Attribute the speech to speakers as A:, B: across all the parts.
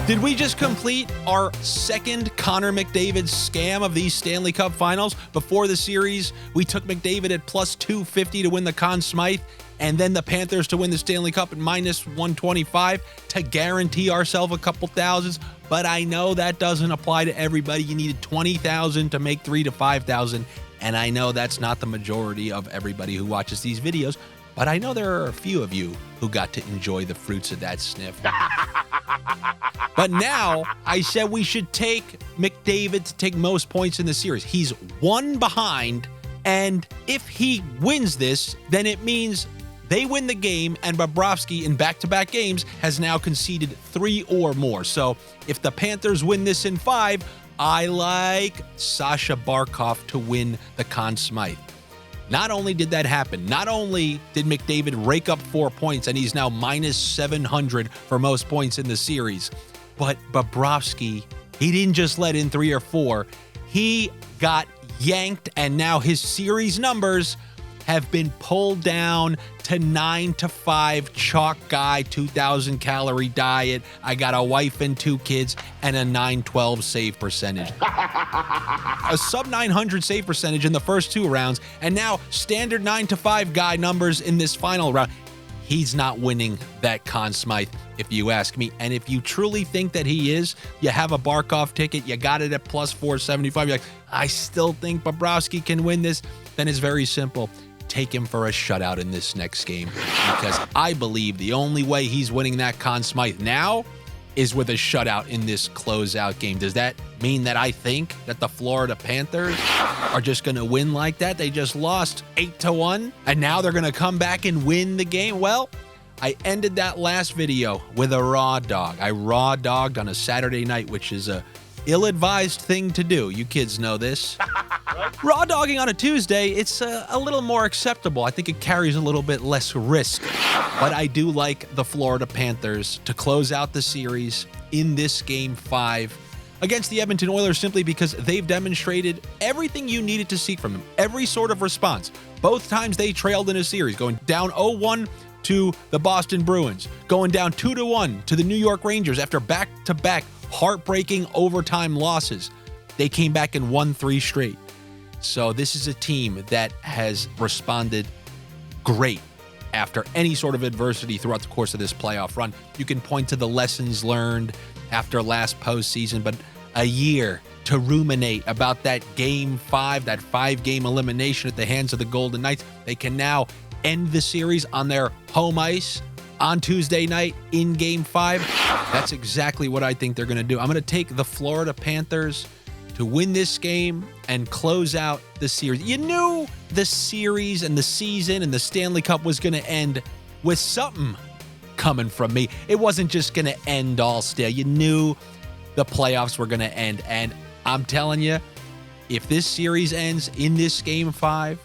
A: Did we just complete our second Connor McDavid scam of these Stanley Cup finals? Before the series, we took McDavid at plus 250 to win the Conn Smythe, and then the Panthers to win the Stanley Cup at minus 125 to guarantee ourselves a couple thousands. But I know that doesn't apply to everybody. You needed 20,000 to make 3,000 to 5,000, and I know that's not the majority of everybody who watches these videos, but I know there are a few of you who got to enjoy the fruits of that sniff. But now, I said we should take McDavid to take most points in the series. He's one behind, and if he wins this, then it means they win the game, and Bobrovsky in back-to-back games has now conceded 3 or more. So if the Panthers win this in 5, I like Sasha Barkov to win the Conn Smythe. Not only did that happen, not only did McDavid rake up 4 points, and he's now minus 700 for most points in the series, but Bobrovsky, he didn't just let in 3 or 4. He got yanked, and now his series numbers have been pulled down to 9 to 5 chalk guy, 2,000 calorie diet. I got a wife and 2 kids and a 912 save percentage. A sub 900 save percentage in the first 2 rounds, and now standard 9 to 5 guy numbers in this final round. He's not winning that Conn Smythe, if you ask me. And if you truly think that he is, you have a Barkov ticket, you got it at plus 475, you're like, I still think Bobrovsky can win this, then it's very simple. Take him for a shutout in this next game, because I believe the only way he's winning that Conn Smythe now is with a shutout in this closeout game. Does that mean that I think that the Florida Panthers are just going to win like that? They just lost 8-1, and now they're going to come back and win the game? Well, I ended that last video with a raw dog. I raw dogged on a Saturday night, which is a ill-advised thing to do. You kids know this. Raw dogging on a Tuesday, it's a little more acceptable. I think it carries a little bit less risk. But I do like the Florida Panthers to close out the series in this Game 5 against the Edmonton Oilers, simply because they've demonstrated everything you needed to see from them. Every sort of response. Both times they trailed in a series, going down 0-1 to the Boston Bruins, going down 2-1 to the New York Rangers after back-to-back heartbreaking overtime losses. They came back and won 3 straight. So this is a team that has responded great after any sort of adversity throughout the course of this playoff run. You can point to the lessons learned after last postseason, but a year to ruminate about that Game 5, that 5-game elimination at the hands of the Golden Knights. They can now end the series on their home ice on Tuesday night in Game 5. That's exactly what I think they're going to do. I'm going to take the Florida Panthers to win this game and close out the series. You knew the series and the season and the Stanley Cup was going to end with something coming from me. It wasn't just going to end all still. You knew the playoffs were going to end. And I'm telling you, if this series ends in this Game 5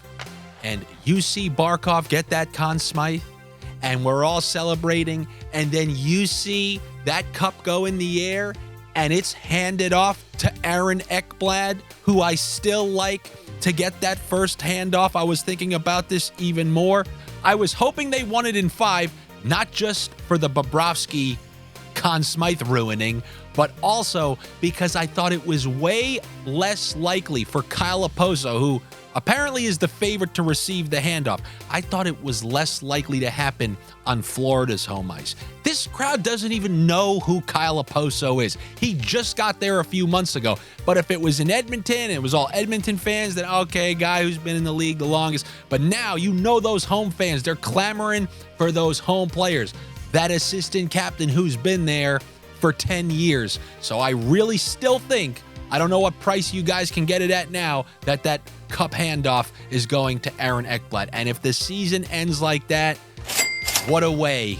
A: and you see Barkov get that Conn Smythe and we're all celebrating, and then you see that cup go in the air and it's handed off to Aaron Ekblad, who I still like to get that first handoff. I was thinking about this even more. I was hoping they won it in 5, not just for the Bobrovsky Conn Smythe ruining, but also because I thought it was way less likely for Kyle Okposo, who apparently is the favorite to receive the handoff. I thought it was less likely to happen on Florida's home ice. This crowd doesn't even know who Kyle Okposo is. He just got there a few months ago. But if it was in Edmonton and it was all Edmonton fans, then okay, guy who's been in the league the longest. But now you know those home fans. They're clamoring for those home players. That assistant captain who's been there for 10 years. So I really still think, I don't know what price you guys can get it at now, that cup handoff is going to Aaron Ekblad. And if the season ends like that, what a way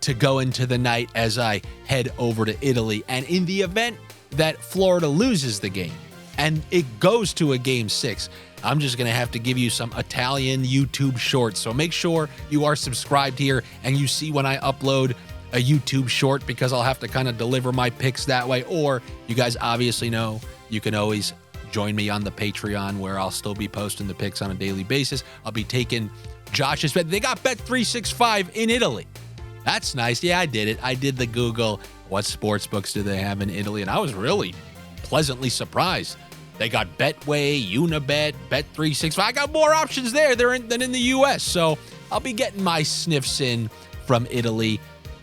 A: to go into the night as I head over to Italy. And in the event that Florida loses the game and it goes to a Game 6, I'm just going to have to give you some Italian YouTube shorts. So make sure you are subscribed here and you see when I upload a YouTube short, because I'll have to kind of deliver my picks that way. Or you guys obviously know you can always join me on the Patreon, where I'll still be posting the picks on a daily basis. I'll be taking Josh's bet. They got Bet365 in Italy. That's nice. Yeah, I did it. I did the Google. what sports books do they have in Italy? And I was really pleasantly surprised. They got Betway, Unibet, Bet365. I got more options there than in the U.S. So I'll be getting my sniffs in from Italy.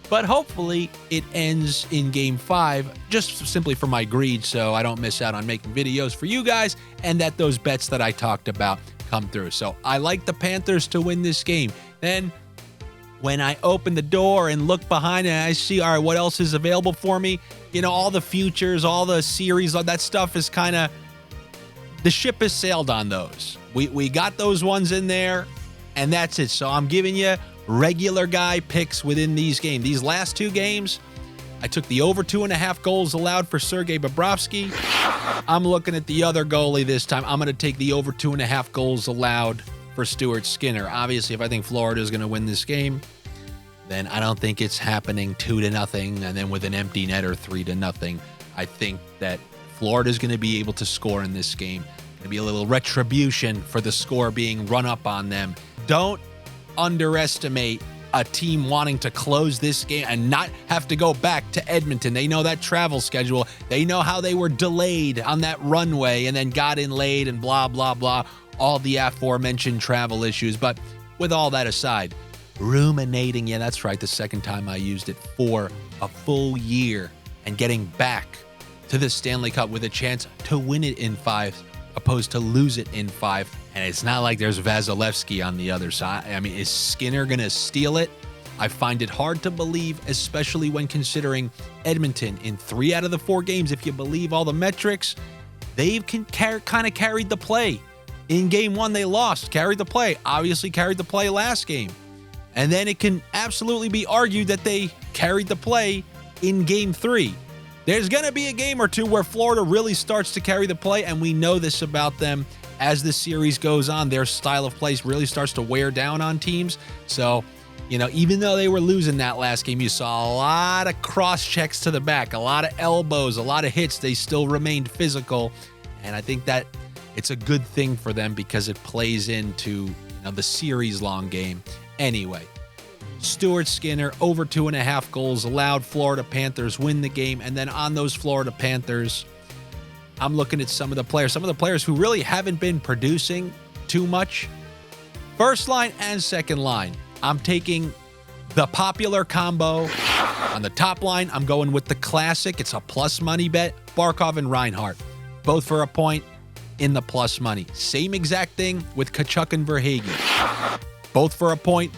A: But hopefully it ends in Game 5, just simply for my greed, so I don't miss out on making videos for you guys, and that those bets that I talked about come through. So I like the Panthers to win this game. Then when I open the door and look behind and I see, all right, what else is available for me? You know, all the futures, all the series, all that stuff is kind of, the ship has sailed on those. We got those ones in there, and that's it. So I'm giving you regular guy picks within these games. These last two games, I took the over 2.5 goals allowed for Sergei Bobrovsky. I'm looking at the other goalie this time. I'm going to take the over 2.5 goals allowed for Stuart Skinner. Obviously, if I think Florida is going to win this game, then I don't think it's happening 2-0, and then with an empty net or 3-0. I think that Florida is going to be able to score in this game. Going to be a little retribution for the score being run up on them. Don't underestimate a team wanting to close this game and not have to go back to Edmonton. They know that travel schedule. They know how they were delayed on that runway and then got in late and blah, blah, blah. All the aforementioned travel issues. But with all that aside, ruminating, yeah, that's right, the second time I used it, for a full year and getting back to the Stanley Cup with a chance to win it in 5 opposed to lose it in 5. And it's not like there's Vasilevsky on the other side. I mean, is Skinner going to steal it? I find it hard to believe, especially when considering Edmonton in 3 out of the 4 games, if you believe all the metrics, they've kind of carried the play. In Game 1, they lost, carried the play, obviously carried the play last game. And then it can absolutely be argued that they carried the play in Game 3. There's going to be a game or two where Florida really starts to carry the play, and we know this about them. As the series goes on, their style of play really starts to wear down on teams. So, you know, even though they were losing that last game, you saw a lot of cross checks to the back, a lot of elbows, a lot of hits. They still remained physical. And I think that it's a good thing for them because it plays into, the series-long game. Anyway, Stuart Skinner, over 2.5 goals allowed. Florida Panthers win the game. And then on those Florida Panthers, I'm looking at some of the players who really haven't been producing too much. First line and second line, I'm taking the popular combo. On the top line, I'm going with the classic. It's a plus money bet. Barkov and Reinhart, both for a point in the plus money. Same exact thing with Tkachuk and Verhaeghe. Both for a point,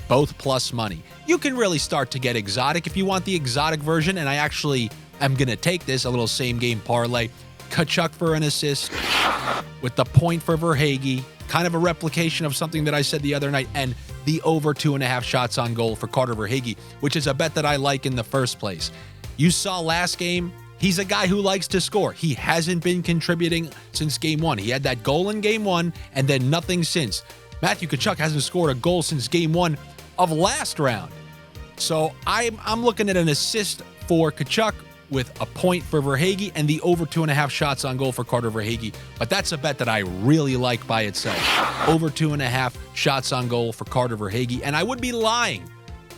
A: both plus money. You can really start to get exotic if you want the exotic version, and I actually am going to take this, a little same game parlay. Tkachuk for an assist with the point for Verhaeghe, kind of a replication of something that I said the other night, and the over 2.5 shots on goal for Carter Verhaeghe, which is a bet that I like in the first place. You saw last game, he's a guy who likes to score. He hasn't been contributing since Game 1. He had that goal in Game 1 and then nothing since. Matthew Tkachuk hasn't scored a goal since Game 1 of last round. So I'm looking at an assist for Tkachuk with a point for Verhaeghe and the over 2.5 shots on goal for Carter Verhaeghe. But that's a bet that I really like by itself. Over 2.5 shots on goal for Carter Verhaeghe. And I would be lying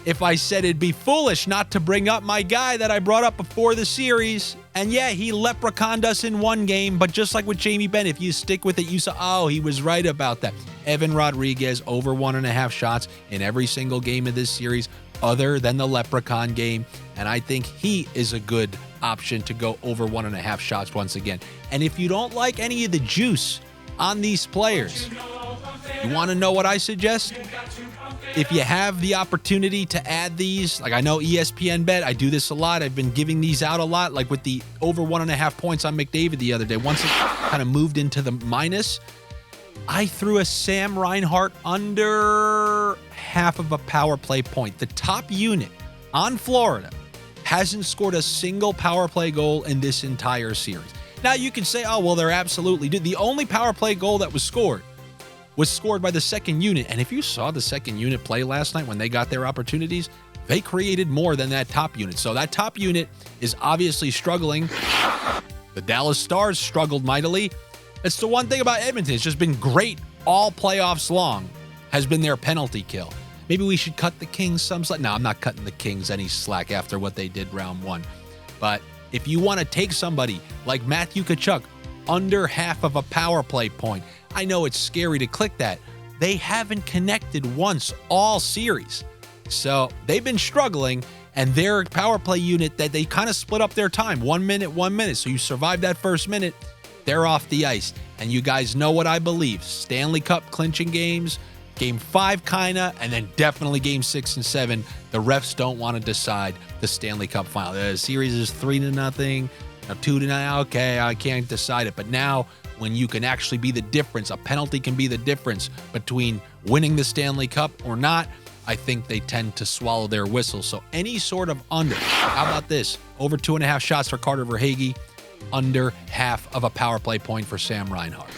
A: if I said it'd be foolish not to bring up my guy that I brought up before the series. And yeah, he leprechauned us in one game, but just like with Jamie Benn, if you stick with it, you saw, he was right about that. Evan Rodriguez, over 1.5 shots in every single game of this series, other than the Leprechaun game. And I think he is a good option to go over 1.5 shots once again. And if you don't like any of the juice on these players, you want to know what I suggest? If you have the opportunity to add these, like I know ESPN Bet, I do this a lot. I've been giving these out a lot, like with the over 1.5 points on McDavid the other day. Once it kind of moved into the minus, I threw a Sam Reinhart under half of a power play point. The top unit on Florida hasn't scored a single power play goal in this entire series. Now you can say, they're absolutely did. The only power play goal that was scored by the second unit. And if you saw the second unit play last night when they got their opportunities, they created more than that top unit. So that top unit is obviously struggling. The Dallas Stars struggled mightily. It's the one thing about Edmonton. It's just been great all playoffs long, has been their penalty kill. Maybe we should cut the Kings some slack. No, I'm not cutting the Kings any slack after what they did round 1. But if you want to take somebody like Matthew Tkachuk under half of a power play point, I know it's scary to click that. They haven't connected once all series. So they've been struggling, and their power play unit that they kind of split up their time, 1 minute, 1 minute. So you survive that first minute, they're off the ice. And you guys know what I believe. Stanley Cup clinching games, Game 5 kinda, and then definitely Game 6 and 7. The refs don't want to decide the Stanley Cup final. The series is 3-0, 2-0. Okay, I can't decide it. But now, when you can actually be the difference, a penalty can be the difference between winning the Stanley Cup or not, I think they tend to swallow their whistle. So any sort of under. How about this? Over 2.5 shots for Carter Verhaeghe, under half of a power play point for Sam Reinhart.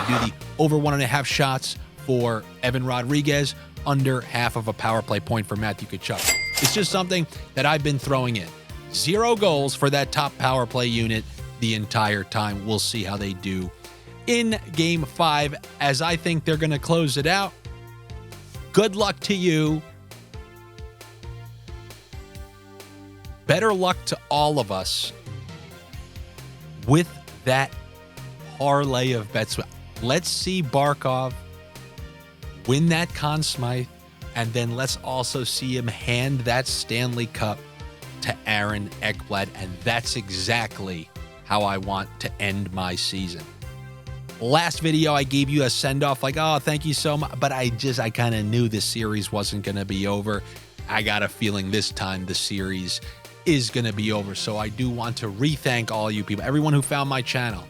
A: You do the over 1.5 shots for Evan Rodriguez, under half of a power play point for Matthew Tkachuk. It's just something that I've been throwing in. 0 goals for that top power play unit the entire time. We'll see how they do in Game 5, as I think they're going to close it out. Good luck to you. Better luck to all of us with that parlay of bets. Let's see Barkov win that Conn Smythe, and then let's also see him hand that Stanley Cup to Aaron Ekblad, and that's exactly how I want to end my season. Last video, I gave you a send-off, like, oh, thank you so much, but I kind of knew this series wasn't going to be over. I got a feeling this time the series is going to be over, so I do want to re-thank all you people, everyone who found my channel.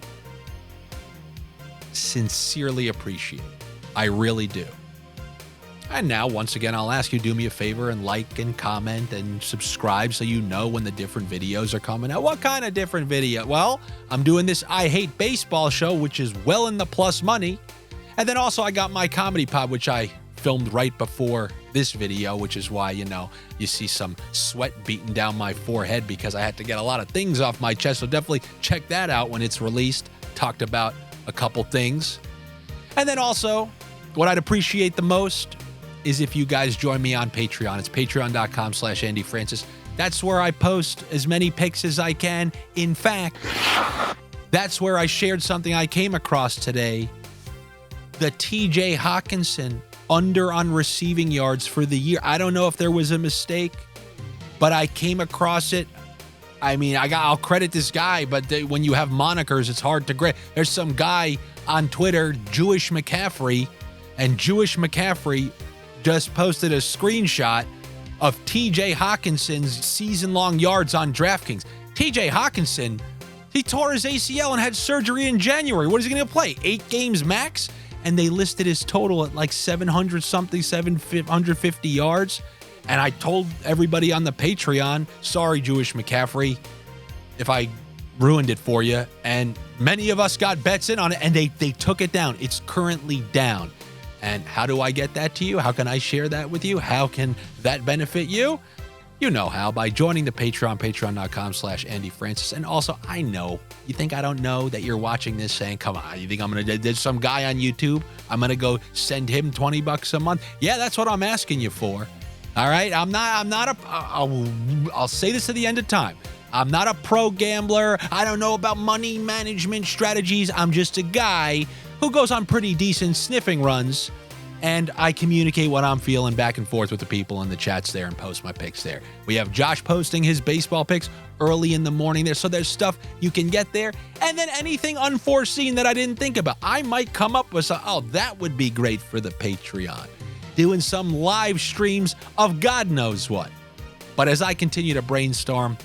A: Sincerely appreciate it. I really do. And now, once again, I'll ask you, do me a favor and like and comment and subscribe so you know when the different videos are coming out. What kind of different video? Well, I'm doing this I Hate Baseball show, which is well in the plus money. And then also I got my comedy pod, which I filmed right before this video, which is why, you see some sweat beating down my forehead because I had to get a lot of things off my chest. So definitely check that out when it's released. Talked about a couple things. And then also, what I'd appreciate the most is if you guys join me on Patreon. It's patreon.com/Andy Francess. That's where I post as many picks as I can. In fact, that's where I shared something I came across today. The TJ Hockensen under on receiving yards for the year. I don't know if there was a mistake, but I came across it. I mean, I'll credit this guy, but when you have monikers, it's hard to grade. There's some guy on Twitter, Jewish McCaffrey, and Jewish McCaffrey just posted a screenshot of TJ Hockensen's season-long yards on DraftKings. TJ Hockensen, he tore his ACL and had surgery in January. What is he going to play? 8 games max? And they listed his total at like 750 yards. And I told everybody on the Patreon, sorry, Jewish McCaffrey, if I ruined it for you. And many of us got bets in on it, and they took it down. It's currently down. And how do I get that to you? How can I share that with you? How can that benefit you? You know how, by joining the Patreon, patreon.com/Andy Francess. And also, I know, you think I don't know that you're watching this saying, come on, you think I'm going to, there's some guy on YouTube, I'm going to go send him $20 a month? Yeah, that's what I'm asking you for. All right? I'll say this to the end of time. I'm not a pro gambler. I don't know about money management strategies. I'm just a guy who goes on pretty decent sniffing runs, and I communicate what I'm feeling back and forth with the people in the chats there and post my picks there. We have Josh posting his baseball picks early in the morning there, so there's stuff you can get there. And then anything unforeseen that I didn't think about. I might come up with that would be great for the Patreon. Doing some live streams of God knows what. But as I continue to brainstorm,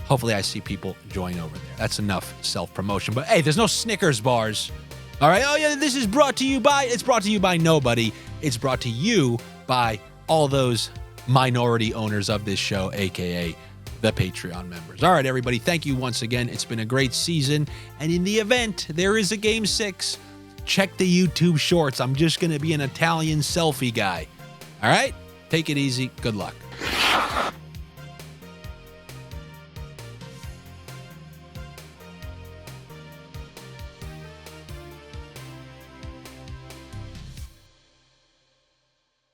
A: hopefully I see people join over there. That's enough self-promotion. But hey, there's no Snickers bars. All right. Oh, yeah, this is brought to you by, it's brought to you by nobody. It's brought to you by all those minority owners of this show, a.k.a. the Patreon members. All right, everybody. Thank you once again. It's been a great season. And in the event there is a Game 6, check the YouTube shorts. I'm just going to be an Italian selfie guy. All right. Take it easy. Good luck.